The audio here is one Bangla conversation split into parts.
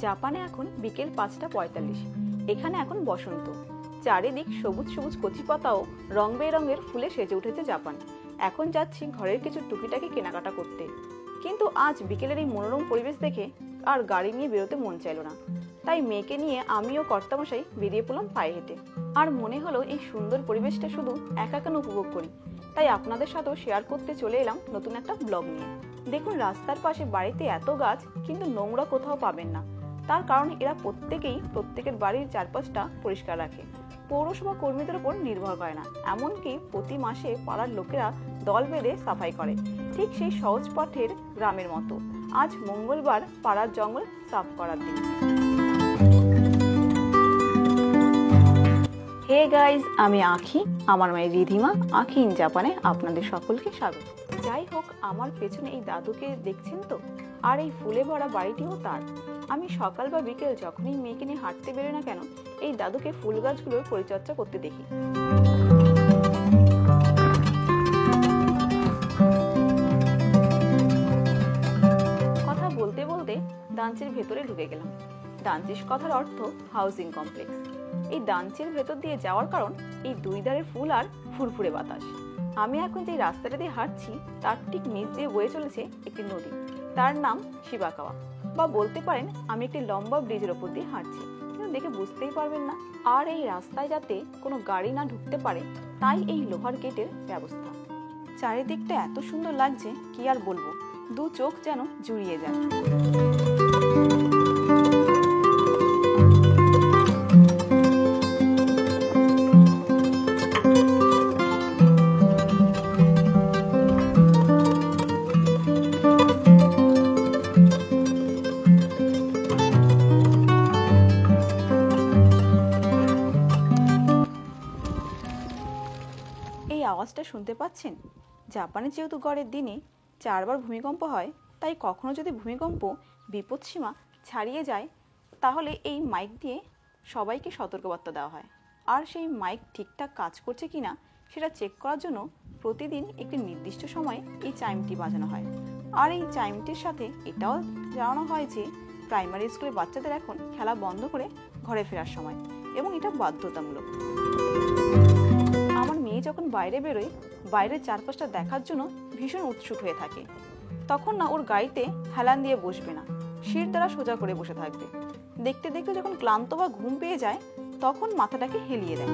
জাপানে এখন বিকেল 5:45। এখানে এখন বসন্ত। চারিদিক সবুজ সবুজ কচি পাতা ও রং বেরঙের ফুলে সেজে উঠেছে জাপান। এখন যাচ্ছি ঘরের কিছু টুকিটাকি কেনাকাটা করতে, কিন্তু আজ বিকেলের এই মনোরম পরিবেশ দেখে আর গাড়ি নিয়ে বেরোতে মন চাইল না। তাই মেয়েকে নিয়ে আমি ও কর্তামশাই বেরিয়ে পড়লাম পায়ে হেঁটে। আর মনে হলো এই সুন্দর পরিবেশটা শুধু একা কেন উপভোগ করি, তাই আপনাদের সাথেও শেয়ার করতে চলে এলাম নতুন একটা ব্লগ নিয়ে। দেখুন, রাস্তার পাশে বাড়িতে এত গাছ, কিন্তু নোংরা কোথাও পাবেন না। তার কারণ এরা প্রত্যেকের বাড়ির চারপাশটা পরিষ্কার রাখে। পৌরসভা কর্মীদের উপর নির্ভর করে না, এমনকি প্রতি মাসে পাড়ার লোকেরা দল বেঁধে সাফাই করে, ঠিক সেই সহজ পাঠের গ্রামের মতো। আজ মঙ্গলবার পাড়ার জঙ্গল সাফ করার দিন। হে গাইজ, আমি আঁখি, আমার মেয়ে রিধিমা, আঁখি ইন জাপানে আপনাদের সকলকে স্বাগত। যাই হোক, আমার পেছনে এই দাদুকে দেখছেন তো, আর এই ফুলে ভরা বাড়িটিও তার। আমি সকাল বা বিকেল যখনই মেয়েকে নিয়ে হাঁটতে বেরোই না কেন, এই দাদুকে ফুল গাছগুলোর পরিচর্যা করতে দেখি। কথা বলতে বলতে ডান্সের ভেতরে ঢুকে গেলাম। ডান্সিস কথার অর্থ হাউজিং কমপ্লেক্স। এই ডান্সের ভেতর দিয়ে যাওয়ার কারণ এই দুই ধারের ফুল আর ফুরফুরে বাতাস। আমি এখন যে রাস্তাটা দিয়ে হাঁটছি তার ঠিক নিচ দিয়ে বয়ে চলেছে একটি নদী, তার নাম শিবাকাওয়া, বা বলতে পারেন আমি একটি লম্বা ব্রিজের ওপর দিয়ে হাঁটছি, কিন্তু দেখে বুঝতেই পারবেন না। আর এই রাস্তায় যাতে কোনো গাড়ি না ঢুকতে পারে, তাই এই লোহার গেটের ব্যবস্থা। চারিদিকটা এত সুন্দর লাগছে, কি আর বলবো, দু চোখ যেন জুড়িয়ে যায়। আওয়াজটা শুনতে পাচ্ছেন? জাপানে যেহেতু গড়ের দিনে 4 বার ভূমিকম্প হয়, তাই কখনো যদি ভূমিকম্প বিপদসীমা ছাড়িয়ে যায়, তাহলে এই মাইক দিয়ে সবাইকে সতর্কবার্তা দেওয়া হয়। আর সেই মাইক ঠিকঠাক কাজ করছে কিনা সেটা চেক করার জন্য প্রতিদিন একটি নির্দিষ্ট সময়ে এই চাইমটি বাজানো হয়। আর এই চাইমটির সাথে এটাও জানানো হয় যে প্রাইমারি স্কুলের বাচ্চাদের এখন খেলা বন্ধ করে ঘরে ফেরার সময়, এবং এটা বাধ্যতামূলক। আমার মেয়ে যখন বাইরে বেরোয়, বাইরের চারপাশটা দেখার জন্য ভীষণ উৎসুক হয়ে থাকে। তখন না ওর গাড়িতে হেলান দিয়ে বসবে না, শির দ্বারা সোজা করে বসে থাকবে। দেখতে দেখতে যখন ক্লান্ত বা ঘুম পেয়ে যায়, তখন মাথাটাকে হেলিয়ে দেয়।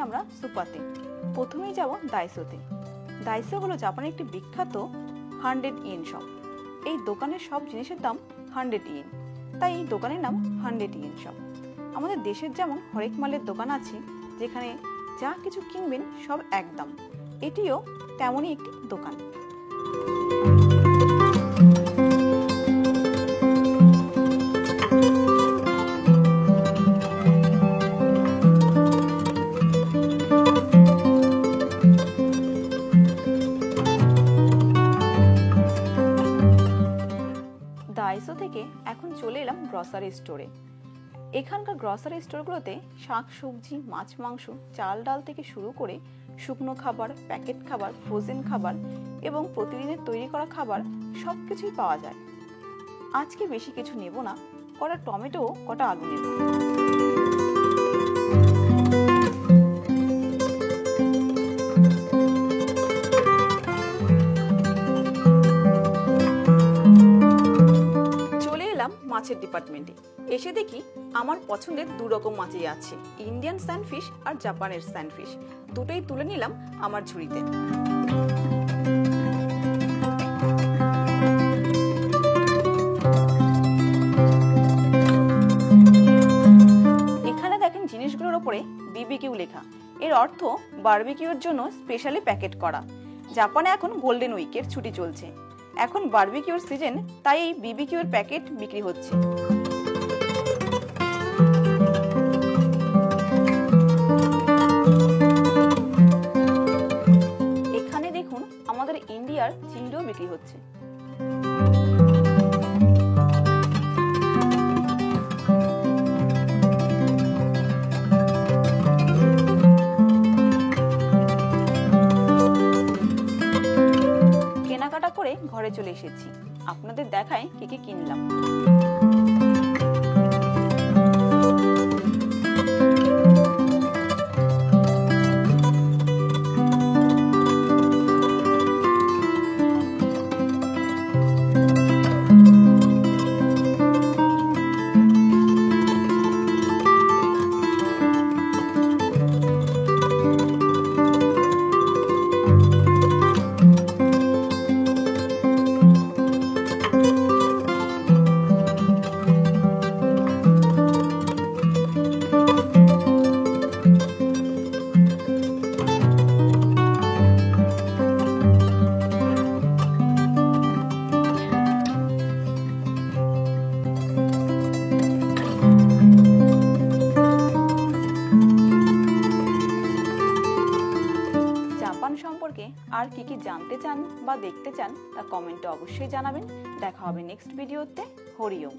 আমরা সুপাতে। প্রথমেই যাব দাইসোতে। দাইসো হলো জাপানের একটি বিখ্যাত 100 ইয়েন শপ। এই দোকানের সব জিনিসের দাম 100 ইয়েন, তাই এই দোকানের নাম 100 ইয়েন শপ। আমাদের দেশের যেমন হরেক মালের দোকান আছে, যেখানে যা কিছু কিনবেন সব একদম, এটিও তেমনই একটি দোকান। দাইসো থেকে এখন চলে এলাম গ্রসারি স্টোরে। এখানকার গ্রসারি স্টোরগুলোতে শাক সবজি, মাছ মাংস, চাল ডাল থেকে শুরু করে শুকনো খাবার, প্যাকেট খাবার, ফ্রোজেন খাবার এবং প্রতিদিনের তৈরি করা খাবার সবকিছুই পাওয়া যায়। আজকে বেশি কিছু নেব না, কটা টমেটো, কটা আলু নেব। মাছের ডিপার্টমেন্টে এসে দেখি আমার পছন্দের দু রকম মাছই আছে, ইন্ডিয়ান স্যান্ডফিশ আর জাপানের স্যান্ডফিশ। দুটোই তুলে নিলাম আমার ঝুড়িতে। এখানে দেখেন জিনিসগুলোর ওপরে বিবিকিউ লেখা, এর অর্থ বারবিকিউর জন্য স্পেশালি প্যাকেট করা। জাপানে এখন গোল্ডেন উইকের ছুটি চলছে, এখন বারবিকিউর সিজন, তাই এই বিবিকিউর প্যাকেট বিক্রি হচ্ছে। এখানে দেখুন আমাদের ইন্ডিয়ার চিংড়িও বিক্রি হচ্ছে। কেনাকাটা করে ঘরে চলে এসেছি, আপনাদের দেখাই কি কি কিনলাম। জাপান সম্পর্কে আর কি কি জানতে চান বা দেখতে চান তা কমেন্টে অবশ্যই জানাবেন। দেখা হবে নেক্সট ভিডিওতে। হরি ওম।